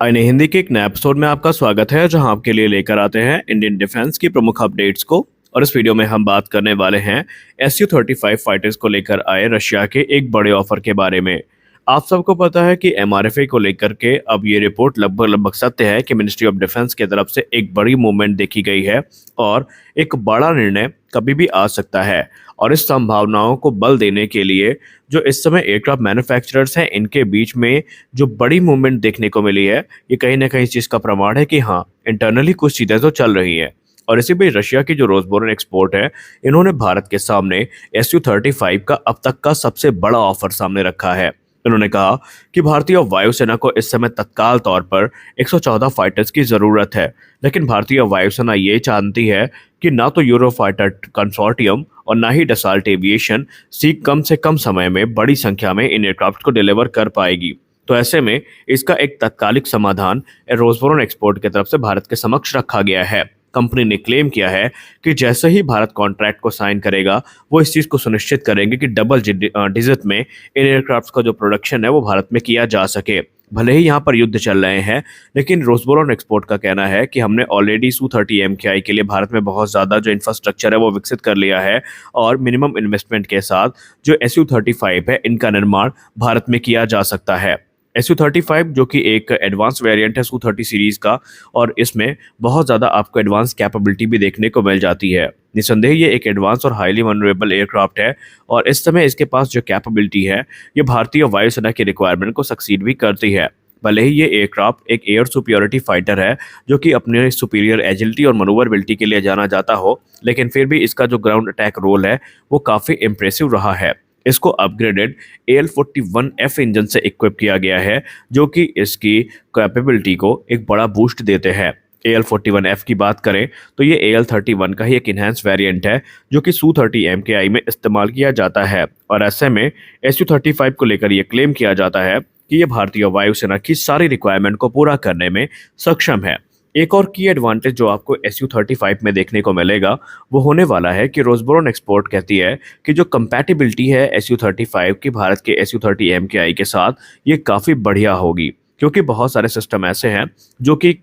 आईने हिंदी के एक नए एपिसोड में आपका स्वागत है, जहां आपके लिए लेकर आते हैं इंडियन डिफेंस की प्रमुख अपडेट्स को। और इस वीडियो में हम बात करने वाले हैं SU-35 फाइटर्स को लेकर आए रशिया के एक बड़े ऑफर के बारे में। आप सबको पता है कि MRFA को लेकर के अब ये रिपोर्ट लगभग लगभग सत्य है कि मिनिस्ट्री ऑफ डिफेंस की तरफ से एक बड़ी मूवमेंट देखी गई है और एक बड़ा निर्णय कभी भी आ सकता है। और इस संभावनाओं को बल देने के लिए जो इस समय एयरक्राफ्ट मैन्युफैक्चरर्स हैं, इनके बीच में जो बड़ी मूवमेंट देखने को मिली है, ये कहीं ना कहीं इस चीज़ का प्रमाण है कि हाँ, इंटरनली कुछ चीज़ें तो चल रही हैं। और इसी बीच रशिया की जो रोजबोरन एक्सपोर्ट है, इन्होंने भारत के सामने SU-35 का अब तक का सबसे बड़ा ऑफर सामने रखा है। इन्होंने कहा कि भारतीय वायुसेना को इस समय तत्काल तौर पर 114 फाइटर्स की जरूरत है, लेकिन भारतीय वायुसेना ये जानती है कि ना तो यूरोफाइटर कंसोर्टियम और ना ही डसाल्ट एविएशन सी कम से कम समय में बड़ी संख्या में इन एयरक्राफ्ट को डिलीवर कर पाएगी। तो ऐसे में इसका एक तत्कालिक समाधान रोजबोरन एक्सपोर्ट की तरफ से भारत के समक्ष रखा गया है। कंपनी ने क्लेम किया है कि जैसे ही भारत कॉन्ट्रैक्ट को साइन करेगा, वो इस चीज़ को सुनिश्चित करेंगे कि डबल डिजिट में इन एयरक्राफ्ट का जो प्रोडक्शन है वो भारत में किया जा सके। भले ही यहाँ पर युद्ध चल रहे हैं, लेकिन रोजबोरन एक्सपोर्ट का कहना है कि हमने ऑलरेडी Su-30 MKI के लिए भारत में बहुत ज़्यादा जो इंफ्रास्ट्रक्चर है वो विकसित कर लिया है और मिनिमम इन्वेस्टमेंट के साथ जो SU-35 है, इनका निर्माण भारत में किया जा सकता है। SU-35 जो कि एक एडवांस वेरिएंट है Su-30 सीरीज का, और इसमें बहुत ज़्यादा आपको एडवांस कैपेबिलिटी भी देखने को मिल जाती है। निसंदेह ये एक एडवांस और हाईली मनोरेबल एयरक्राफ्ट है और इस समय इसके पास जो कैपेबिलिटी है, ये भारतीय वायुसेना की रिक्वायरमेंट को सक्सीड भी करती है। भले ही ये एयरक्राफ्ट एक एयर सुपियोरिटी फाइटर है जो कि अपने सुपीरियर एजिलिटी और मनोवरबिलिटी के लिए जाना जाता हो, लेकिन फिर भी इसका जो ग्राउंड अटैक रोल है वो काफ़ी इम्प्रेसिव रहा है। इसको अपग्रेडेड AL-41F इंजन से इक्विप किया गया है, जो कि इसकी कैपेबिलिटी को एक बड़ा बूस्ट देते हैं। AL-41F की बात करें तो ये AL-31 का ही एक इन्हेंस वेरिएंट है जो कि Su-30 MKI में इस्तेमाल किया जाता है। और ऐसे में SU-35 को लेकर ये क्लेम किया जाता है कि ये भारतीय वायुसेना की सारी रिक्वायरमेंट को पूरा करने में सक्षम है। एक और की एडवांटेज जो आपको SU-35 में देखने को मिलेगा, वो होने वाला है कि रोजबोरन एक्सपोर्ट कहती है कि जो कंपैटिबिलिटी है SU-35 की भारत के SU-30 MKI के साथ, ये काफ़ी बढ़िया होगी, क्योंकि बहुत सारे सिस्टम ऐसे हैं जो कि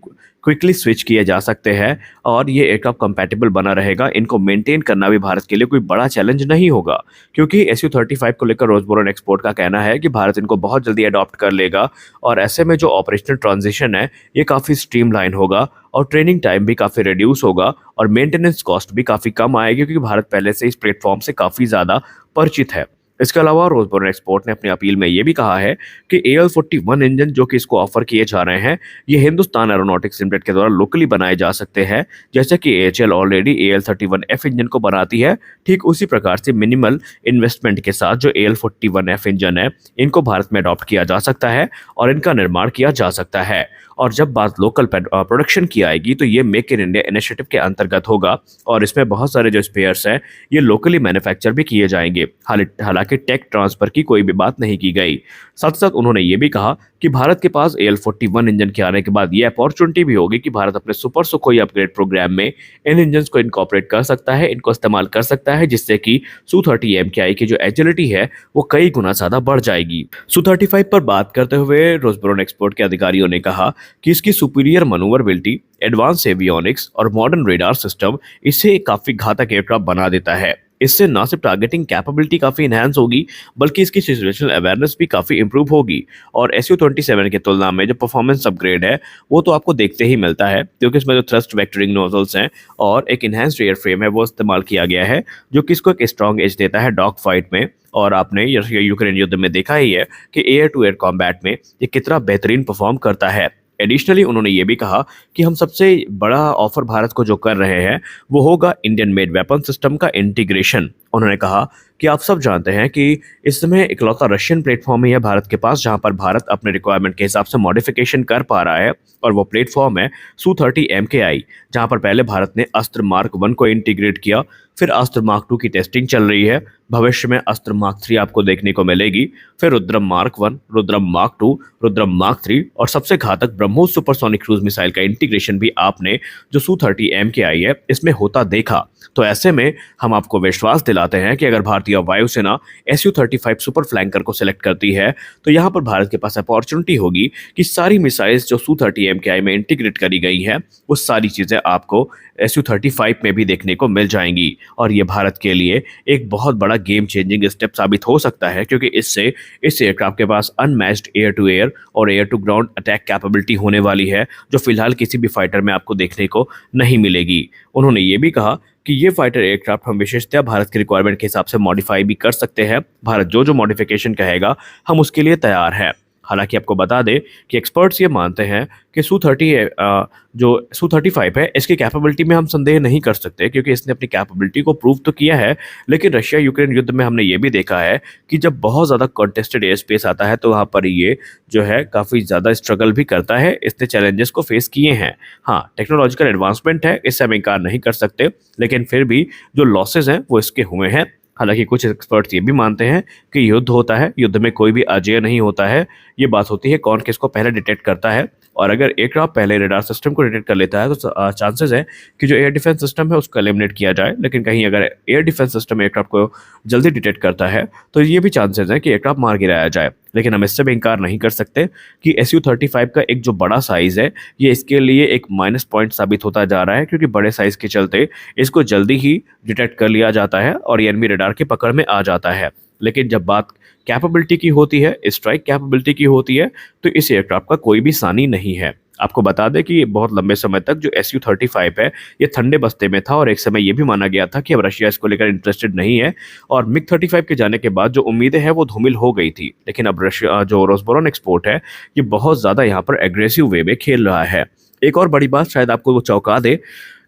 क्विकली स्विच किए जा सकते हैं और ये एयरक्राफ्ट कंपैटिबल बना रहेगा। इनको मेंटेन करना भी भारत के लिए कोई बड़ा चैलेंज नहीं होगा, क्योंकि SU-35 को लेकर रोजबोरन एक्सपोर्ट का कहना है कि भारत इनको बहुत जल्दी अडॉप्ट कर लेगा और ऐसे में जो ऑपरेशनल ट्रांजिशन है ये काफ़ी स्ट्रीमलाइन होगा और ट्रेनिंग टाइम भी काफ़ी रिड्यूस होगा और मेंटेनेंस कॉस्ट भी काफ़ी कम आएगी, क्योंकि भारत पहले से इस प्लेटफॉर्म से काफ़ी ज़्यादा परिचित है। इसके अलावा रोजबोरन एक्सपोर्ट ने अपनी अपील में ये भी कहा है कि AL-41 इंजन जो कि इसको ऑफर किए जा रहे हैं, ये हिंदुस्तान एरोनॉटिक्स लिमिटेड के द्वारा लोकली बनाए जा सकते हैं। जैसे कि AHL ऑलरेडी AL-31F इंजन को बनाती है, ठीक उसी प्रकार से मिनिमल इन्वेस्टमेंट के साथ जो AL-41F इंजन है, इनको भारत में अडॉप्ट किया जा सकता है और इनका निर्माण किया जा सकता है। और जब बात लोकल प्रोडक्शन की आएगी तो ये मेक इन इंडिया इनिशिएटिव के अंतर्गत होगा और इसमें बहुत सारे जो स्पेयर्स हैं ये लोकली मैन्युफैक्चर भी किए जाएंगे। हालांकि टेक ट्रांसफर की कोई भी बात नहीं की गई। साथ साथ उन्होंने ये भी कहा कि भारत के पास AL-41 इंजन के आने के बाद ये अपॉर्चुनिटी भी होगी कि भारत अपने सुपर सुखोई अपग्रेड प्रोग्राम में इन इंजन को इनकॉर्पोरेट कर सकता है, इनको इस्तेमाल कर सकता है, जिससे कि Su-30 MKI की जो एजिलिटी है वो कई गुना ज्यादा बढ़ जाएगी। Su-35 पर बात करते हुए रोजबोरन एक्सपोर्ट के अधिकारियों ने कहा कि इसकी सुपीरियर मनोवरबिलिटी, एडवांस एवियोनिक्स और मॉडर्न रेडार सिस्टम इसे काफी घातक एयरक्राफ्ट बना देता है। इससे न सिर्फ टारगेटिंग कैपेबिलिटी काफ़ी इन्हांस होगी, बल्कि इसकी सिचुएशनल अवेयरनेस भी काफ़ी इंप्रूव होगी। और SU-27 की तुलना में जो परफॉर्मेंस अपग्रेड है वो तो आपको देखते ही मिलता है, क्योंकि इसमें जो थ्रस्ट वेक्टरिंग नोजल्स हैं और एक इन्हांस्ड एयर फ्रेम है वो इस्तेमाल किया गया है, जो कि इसको एक स्ट्रॉन्ग एज देता है डॉग फाइट में। और आपने यूक्रेन युद्ध में देखा ही है कि एयर टू एयर कॉम्बैट में ये कितना बेहतरीन परफॉर्म करता है। एडिशनली उन्होंने ये भी कहा कि हम सबसे बड़ा ऑफर भारत को जो कर रहे हैं वो होगा इंडियन मेड वेपन सिस्टम का इंटीग्रेशन। उन्होंने कहा कि आप सब जानते हैं कि इस समय इकलौता रशियन प्लेटफॉर्म ही है भारत के पास जहां पर भारत अपने रिक्वायरमेंट के हिसाब से मॉडिफिकेशन कर पा रहा है, और वो प्लेटफॉर्म है Su-30 MKI, जहां पर पहले भारत ने अस्त्र मार्क 1 को इंटीग्रेट किया, फिर अस्त्र मार्क 2 की टेस्टिंग चल रही है, भविष्य में अस्त्र मार्क 3 आपको देखने को मिलेगी, फिर Rudram mark 1, Rudram mark 2, Rudram mark 3 और सबसे घातक ब्रह्मोस सुपरसोनिक क्रूज मिसाइल का इंटीग्रेशन भी आपने जो Su-30 MKI है इसमें होता देखा। तो ऐसे में हम आपको विश्वास दिला दिलाते हैं कि अगर भारतीय वायुसेना Su-35 सुपर फ्लैंकर को सिलेक्ट करती है तो यहाँ पर भारत के पास अपॉर्चुनिटी होगी कि सारी मिसाइल्स जो Su-30 MKI में इंटीग्रेट करी गई हैं वो सारी चीज़ें आपको Su-35 में भी देखने को मिल जाएंगी। और ये भारत के लिए एक बहुत बड़ा गेम चेंजिंग स्टेप साबित हो सकता है, क्योंकि इससे इस एयरक्राफ्ट के पास अनमैच्ड एयर टू एयर और air to ground attack capability होने वाली है, जो फिलहाल किसी भी फाइटर में आपको देखने को नहीं मिलेगी। उन्होंने ये भी कहा कि ये फाइटर एयरक्राफ्ट हम विशेषतः भारत की रिक्वायरमेंट के हिसाब से मॉडिफाई भी कर सकते हैं। भारत जो जो मॉडिफिकेशन कहेगा हम उसके लिए तैयार हैं। हालांकि आपको बता दें कि एक्सपर्ट्स ये मानते हैं कि Su-35 है, इसकी कैपेबिलिटी में हम संदेह नहीं कर सकते, क्योंकि इसने अपनी कैपेबिलिटी को प्रूव तो किया है। लेकिन रशिया यूक्रेन युद्ध में हमने ये भी देखा है कि जब बहुत ज़्यादा कॉन्टेस्टेड एयर स्पेस आता है तो वहाँ पर ये जो है काफ़ी ज़्यादा स्ट्रगल भी करता है। इसने चैलेंजेस को फेस किए हैं। हाँ, टेक्नोलॉजिकल एडवांसमेंट है, इससे हम इनकार नहीं कर सकते, लेकिन फिर भी जो लॉसेज हैं वो इसके हुए हैं। हालांकि कुछ एक्सपर्ट्स ये भी मानते हैं कि युद्ध होता है, युद्ध में कोई भी अजेय नहीं होता है। ये बात होती है कौन किसको पहले डिटेक्ट करता है, और अगर एयरक्राफ्ट पहले रडार सिस्टम को डिटेक्ट कर लेता है तो चांसेस है कि जो एयर डिफेंस सिस्टम है उसको एलिमिनेट किया जाए। लेकिन कहीं अगर एयर डिफेंस सिस्टम एयरक्राफ्ट को जल्दी डिटेक्ट करता है तो ये भी चांसेस हैं कि एयरक्राफ्ट मार गिराया जाए। लेकिन हम इससे भी इनकार नहीं कर सकते कि Su-35 का एक जो बड़ा साइज़ है ये इसके लिए एक माइनस पॉइंट साबित होता जा रहा है, क्योंकि बड़े साइज़ के चलते इसको जल्दी ही डिटेक्ट कर लिया जाता है और ये एनिमी रडार की पकड़ में आ जाता है। लेकिन जब बात कैपेबिलिटी की होती है, स्ट्राइक कैपेबिलिटी की होती है, तो इस एयरक्राफ्ट का कोई भी सानी नहीं है। आपको बता दें कि बहुत लंबे समय तक जो Su-35 है ये ठंडे बस्ते में था, और एक समय ये भी माना गया था कि अब रशिया इसको लेकर इंटरेस्टेड नहीं है। और MiG-35 के जाने के बाद जो उम्मीदें हैं वो धूमिल हो गई थी। लेकिन अब रशिया जो रोसबोरॉन एक्सपोर्ट है ये बहुत ज़्यादा यहाँ पर एग्रेसिव वे में खेल रहा है। एक और बड़ी बात शायद आपको वो चौंका दे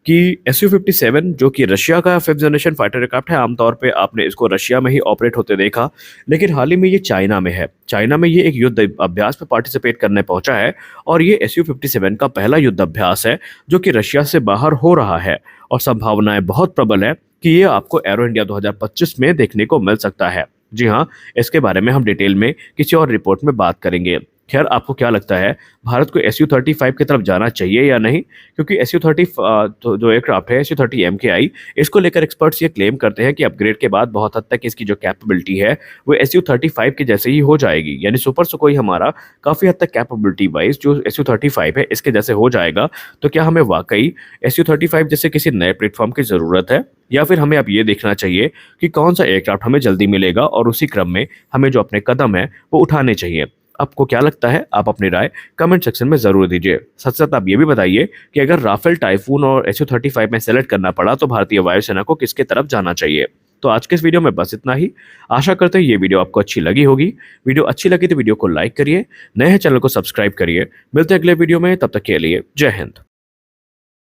कि Su-57 जो कि रशिया का 5th जनरेशन फाइटर एयरक्राफ्ट है, आमतौर पे आपने इसको रशिया में ही ऑपरेट होते देखा, लेकिन हाल ही में ये चाइना में है। चाइना में ये एक युद्ध अभ्यास में पार्टिसिपेट करने पहुंचा है, और ये Su-57 का पहला युद्ध अभ्यास है जो कि रशिया से बाहर हो रहा है, और संभावनाएं बहुत प्रबल है कि ये आपको एरो इंडिया 2025 में देखने को मिल सकता है। जी हाँ, इसके बारे में हम डिटेल में किसी और रिपोर्ट में बात करेंगे। खैर, आपको क्या लगता है, भारत को Su-35 की तरफ जाना चाहिए या नहीं? क्योंकि Su-30 जो एयरक्राफ्ट है Su-30 MKI, इसको लेकर एक्सपर्ट्स ये क्लेम करते हैं कि अपग्रेड के बाद बहुत हद तक इसकी जो कैपेबिलिटी है वो Su-35 के जैसे ही हो जाएगी। यानी सुपर सुखोई हमारा काफ़ी हद तक कैपेबिलिटी वाइज जो Su-35 है इसके जैसे हो जाएगा। तो क्या हमें वाकई Su-35 जैसे किसी नए प्लेटफॉर्म की ज़रूरत है, या फिर हमें अब ये देखना चाहिए कि कौन सा एयरक्राफ्ट हमें जल्दी मिलेगा और उसी क्रम में हमें जो अपने कदम हैं वो उठाने चाहिए? आपको क्या लगता है? आप अपनी राय कमेंट सेक्शन में ज़रूर दीजिए। साथ साथ आप ये भी बताइए कि अगर राफेल, टाइफून और Su-35 में सेलेक्ट करना पड़ा तो भारतीय वायुसेना को किसके तरफ जाना चाहिए? तो आज के इस वीडियो में बस इतना ही। आशा करते हैं ये वीडियो आपको अच्छी लगी होगी। वीडियो अच्छी लगी तो वीडियो को लाइक करिए, नए हैं चैनल को सब्सक्राइब करिए। मिलते हैं अगले वीडियो में, तब तक के लिए जय हिंद।